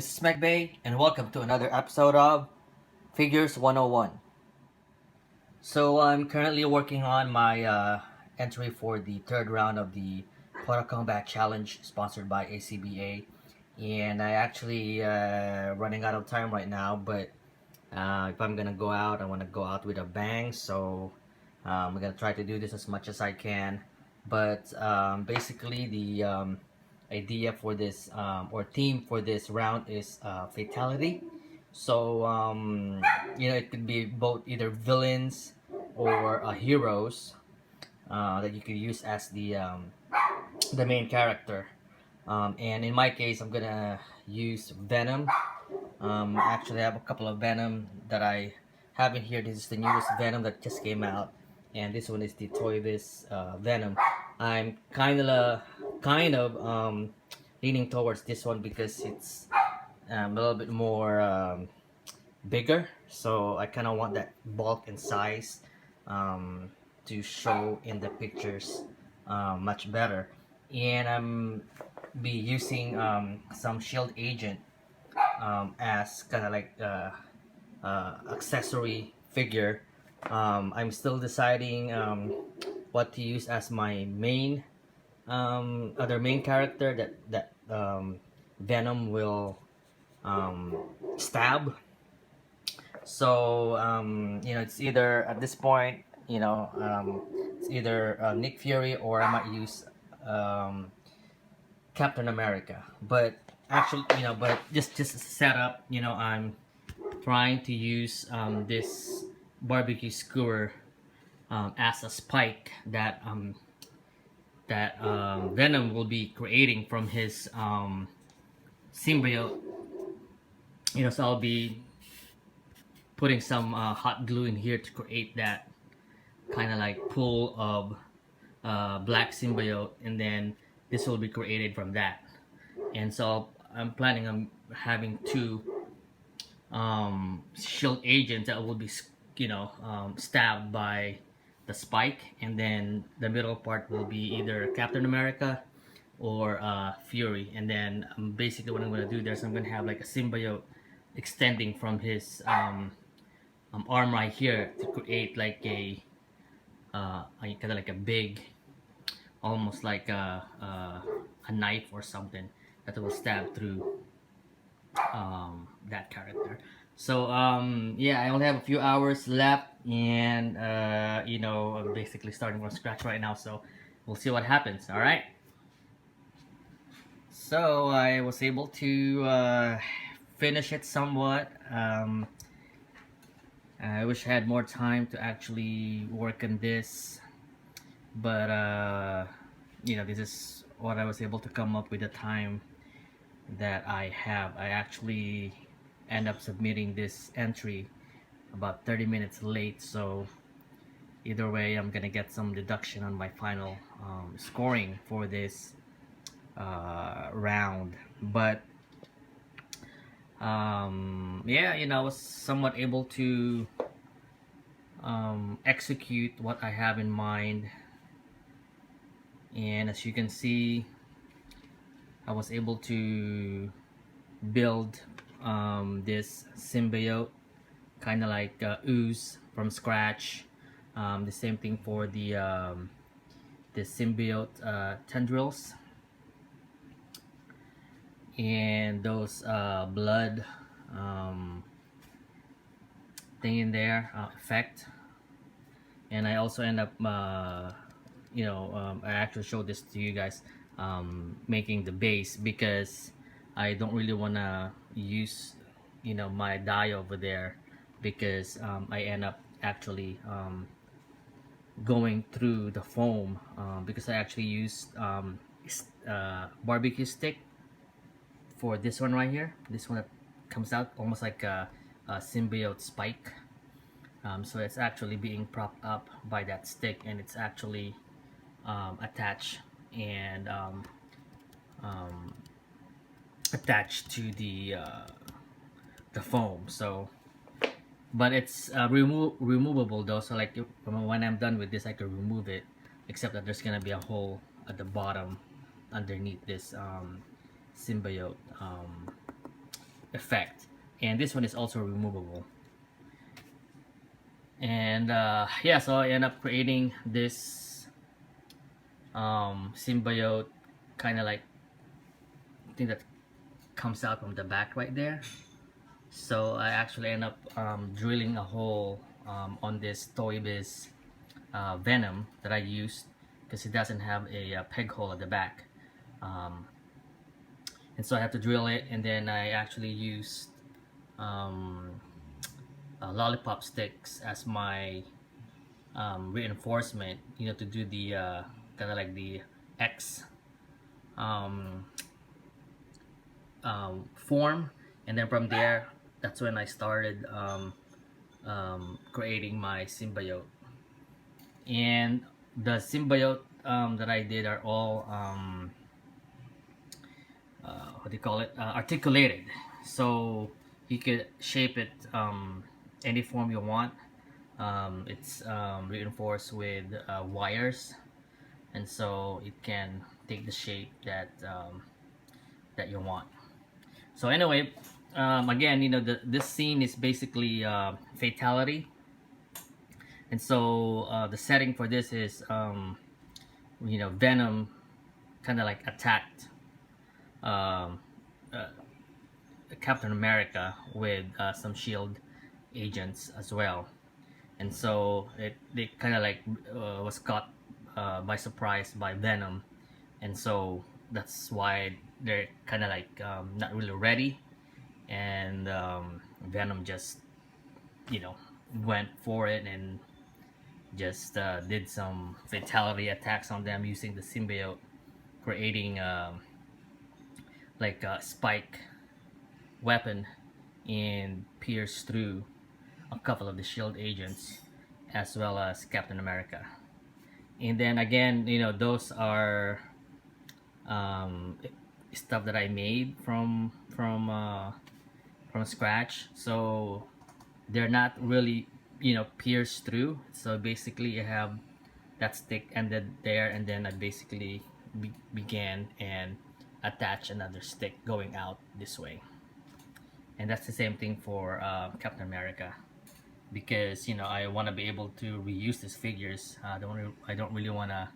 this is Mechbay, and welcome to another episode of Figures 101. So I'm currently working on my entry for the third round of the Photo Combat Challenge sponsored by ACBA, and I actually running out of time right now. But if I'm gonna go out, I want to go out with a bang. So I'm gonna try to do this as much as I can. But basically, the idea for this or theme for this round is fatality. So it could be both either villains or heroes that you could use as the main character. And in my case, I'm gonna use Venom. Actually, I have a couple of Venom that I have in here. This is the newest Venom that just came out, and this one is the Toy-Biz Venom. I'm kind of leaning towards this one because it's a little bit more bigger, so I kind of want that bulk and size to show in the pictures much better. And I'm be using some shield agent as kind of like accessory figure. I'm still deciding what to use as my main other main character that Venom will stab. So it's either at this point, it's either Nick Fury, or I might use Captain America. But actually, but just set up, I'm trying to use this barbecue skewer as a spike that Venom will be creating from his symbiote. So I'll be putting some hot glue in here to create that kind of like pool of black symbiote, and then this will be created from that. And so I'm planning on having two shield agents that will be stabbed by the spike, and then the middle part will be either Captain America or Fury. And then basically what I'm going to do there is I'm going to have like a symbiote extending from his arm right here to create like a kind of like a big, almost like a knife or something that will stab through that character. So yeah, I only have a few hours left, and I'm basically starting from scratch right now, so we'll see what happens. All right, so I was able to finish it somewhat. I wish I had more time to actually work on this, but this is what I was able to come up with the time that I have. I actually end up submitting this entry about 30 minutes late, so either way I'm gonna get some deduction on my final scoring for this round. But yeah, I was somewhat able to execute what I have in mind, and as you can see, I was able to build this symbiote, kind of like ooze from scratch. The same thing for the symbiote tendrils, and those blood thing in there effect. And I also end up I actually showed this to you guys, making the base, because I don't really want to use my dye over there, because I end up actually going through the foam, because I actually used barbecue stick for this one right here, this one that comes out almost like a symbiote spike. So it's actually being propped up by that stick, and it's actually attached and attached to the foam. So but it's removable though, so like when I'm done with this I can remove it, except that there's gonna be a hole at the bottom underneath this symbiote effect, and this one is also removable. And yeah, so I end up creating this symbiote kind of like thing that comes out from the back right there. So I actually end up drilling a hole on this Toy Biz Venom that I used, because it doesn't have a peg hole at the back. Um, and so I have to drill it, and then I actually used um, lollipop sticks as my reinforcement, to do the kind of like the X um, form. And then from there, that's when I started creating my symbiote. And the symbiote that I did are all what do you call it, articulated, so you could shape it any form you want. It's reinforced with wires, and so it can take the shape that you want. So anyway, again, this scene is basically Fatality. And so the setting for this is Venom kind of like attacked um, uh, Captain America with some Shield agents as well. And so they kind of like was caught by surprise by Venom, and so that's why they're kind of like not really ready. And Venom just you know went for it and just did some fatality attacks on them using the symbiote, creating like a spike weapon and pierce through a couple of the Shield agents as well as Captain America. And then again, those are um, stuff that I made from scratch. So they're not really pierced through. So basically, you have that stick ended there, and then I basically began and attach another stick going out this way. And that's the same thing for Captain America, because I want to be able to reuse these figures. I don't really want to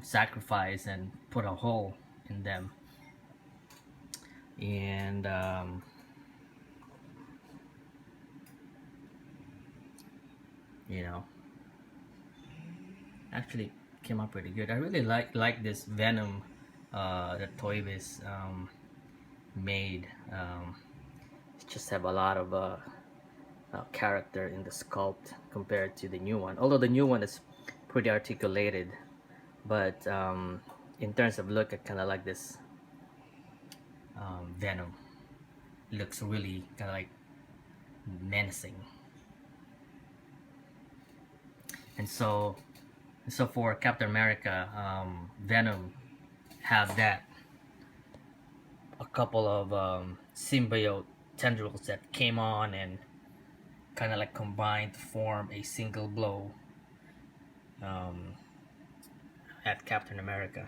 sacrifice and put a hole in them. And you know actually came up pretty good. I really like this Venom that Toy Biz made. It just have a lot of character in the sculpt compared to the new one, although the new one is pretty articulated. But in terms of look, I kind of like this Venom. Looks really kind of like menacing. And so for Captain America, Venom have that a couple of symbiote tendrils that came on and kind of like combined to form a single blow um, at Captain America.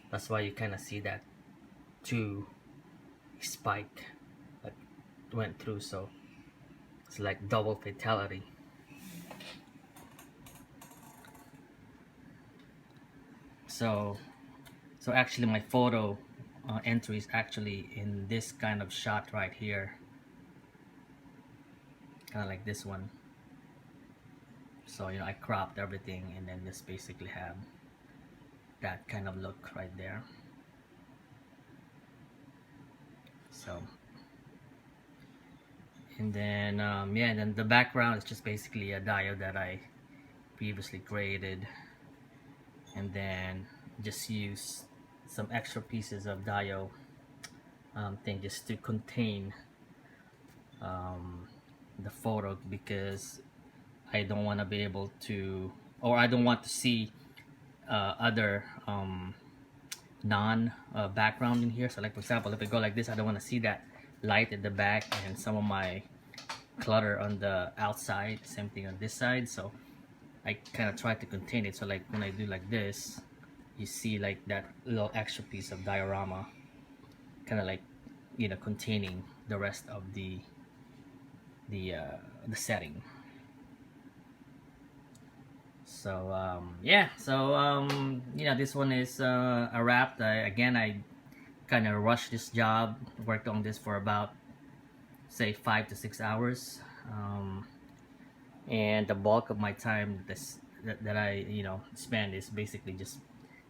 That's why you kind of see that two spike that went through. So it's like double fatality. So actually my photo entry is actually in this kind of shot right here, kind of like this one. So I cropped everything and then just basically have that kind of look right there. So and then yeah, and then the background is just basically a diode that I previously created, and then just use some extra pieces of diode thing just to contain the photo, because I don't want to be able to, or I don't want to see other non background in here. So like for example, if I go like this, I don't want to see that light at the back and some of my clutter on the outside. Same thing on this side. So I kind of try to contain it. So like when I do like this, you see like that little extra piece of diorama kind of like containing the rest of the the setting. So yeah, so this one is a wrap. Again, I kind of rushed this job, worked on this for about say 5 to 6 hours, and the bulk of my time that I spend is basically just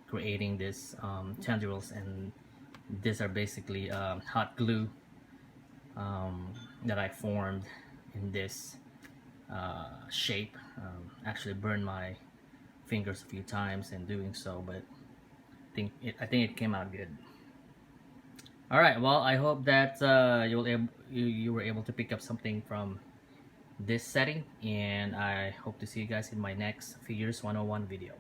creating this tendrils, and these are basically hot glue that I formed in this shape. Actually burned my fingers a few times in doing so, but I think it came out good. All right, well, I hope that you were able to pick up something from this setting, and I hope to see you guys in my next Figures 101 video.